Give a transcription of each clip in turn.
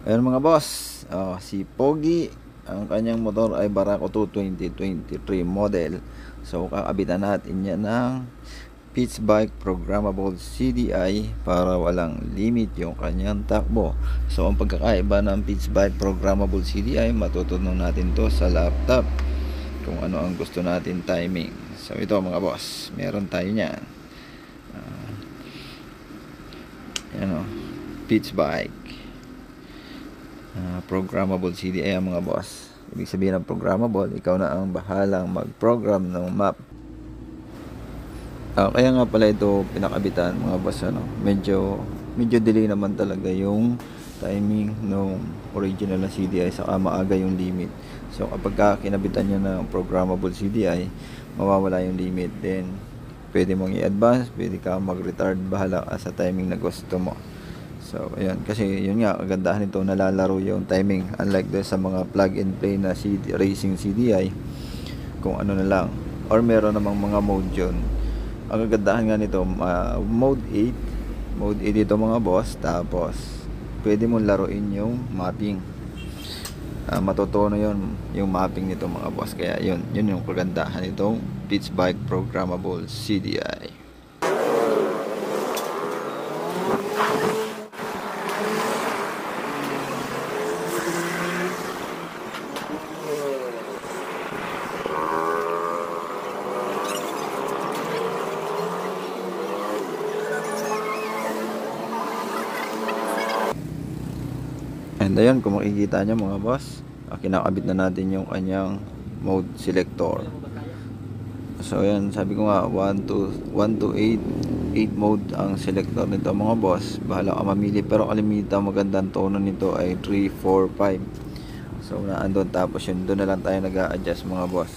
Ayun mga boss, si Pogi, ang kanyang motor ay Barako 2 2023 model. So kakabitan natin yan ng Pitch Bike Programmable CDI para walang limit yung kanyang takbo. So ang pagkakaiba ng Pitch Bike Programmable CDI, matutunan natin to sa laptop kung ano ang gusto natin timing. So ito mga boss, meron tayo niyan. Yan o, Pitch Bike programmable CDI ang mga boss. Ibig sabihin ng programmable, ikaw na ang bahalang mag-program ng map. Kaya nga pala ito pinakabitan mga boss, medyo delay naman talaga yung timing ng original na CDI, saka maaga yung limit. So kapag kinabitan nyo ng programmable CDI, mawawala yung limit, then pwede mong i-advance, pwede ka mag-retard, bahala ka sa timing na gusto mo. So, ayan. Kasi, yun nga, kagandahan nito, nalalaro yung timing. Unlike sa mga plug and play na racing CDI, kung ano na lang. Or meron namang mga mode yun. Ang kagandahan nga nito, mode 8. Mode 8 ito mga boss. Tapos, pwede mong laruin yung mapping. Matutuno yun, yung mapping nito mga boss. Kaya, yun yung kagandahan nitong Pitch Bike Programmable CDI. And ayun, kung makikita nyo mga boss, kinakabit na natin yung kanyang mode selector. So ayan, sabi ko nga 1 to 8 mode ang selector nito mga boss. Bahala ka mamili, pero kalimitan magandang tono nito ay 3, 4, 5. So naandun, tapos yun, doon na lang tayo nag-a-adjust mga boss.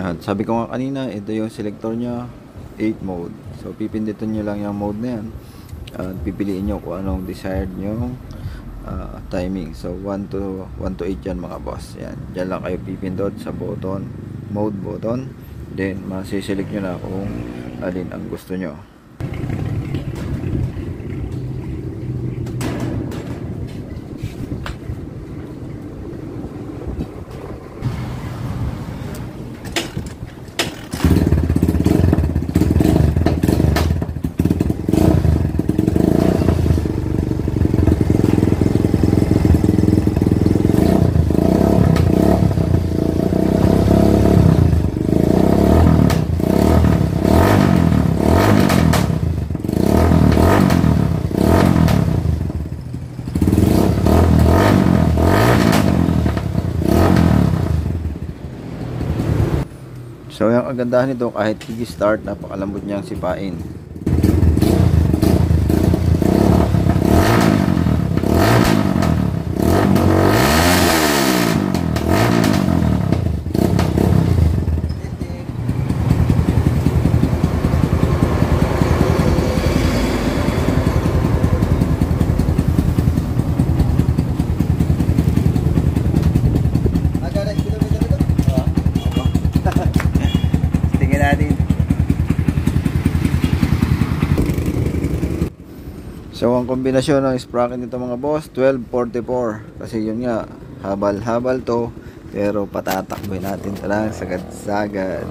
At sabi ko nga kanina, ito yung selector nya, 8 mode. So pipindutin nyo lang yung mode na yan at pipiliin nyo kung anong desired nyo timing. So 1 to 8 yan mga boss. Yan, dyan lang kayo pipindot sa button, mode button, then masiselect nyo na kung alin ang gusto nyo. So yung kagandahan nito, kahit i-start, napakalambot niyang sipain. So ang kombinasyon ng sprocket nito mga boss, 1244. Kasi yun nga, habal-habal to, pero patatakboy natin lang sagad-sagad.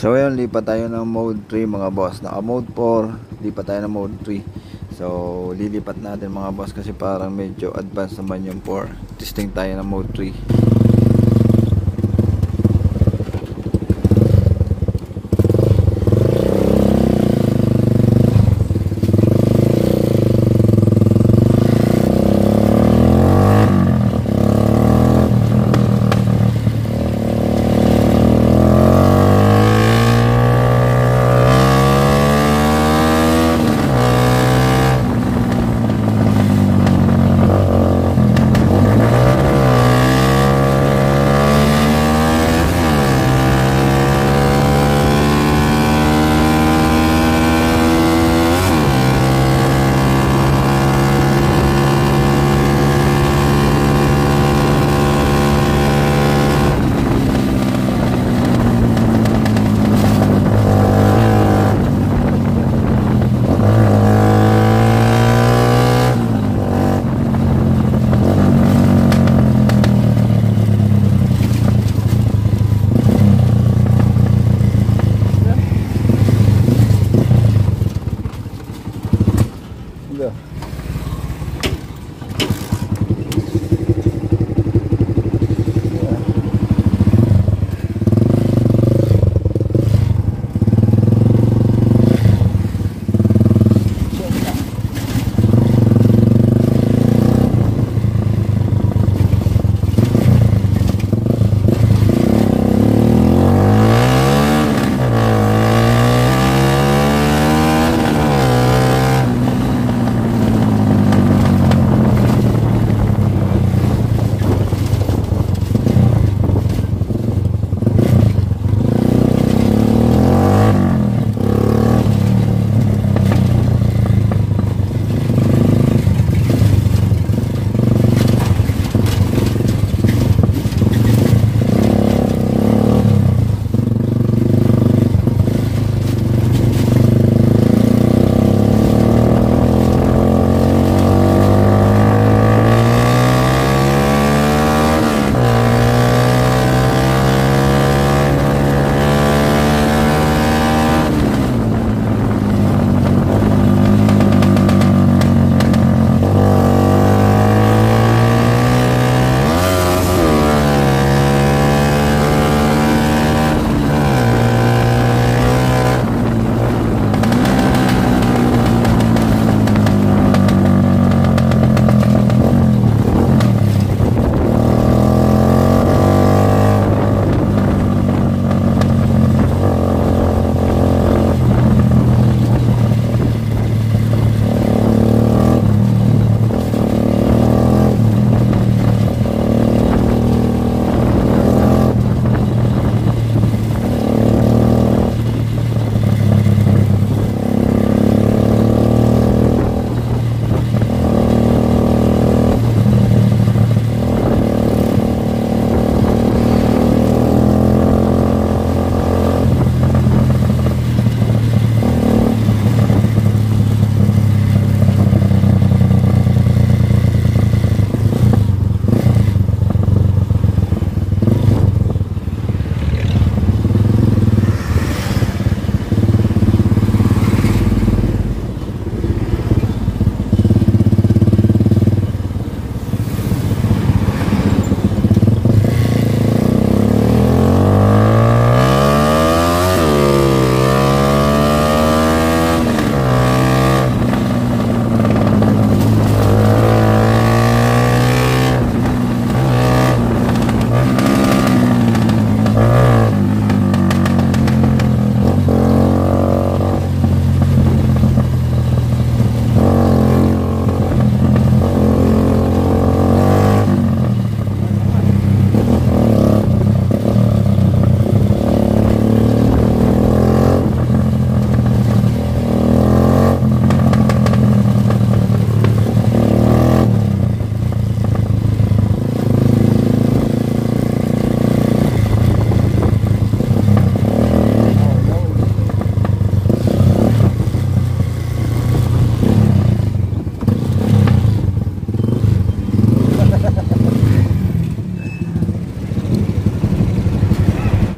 So ayun, lipat tayo ng mode 3 mga boss. Naka mode 4, lipat tayo ng mode 3. So lilipat natin mga boss kasi parang medyo advanced naman yung 4. Testing tayo ng mode 3.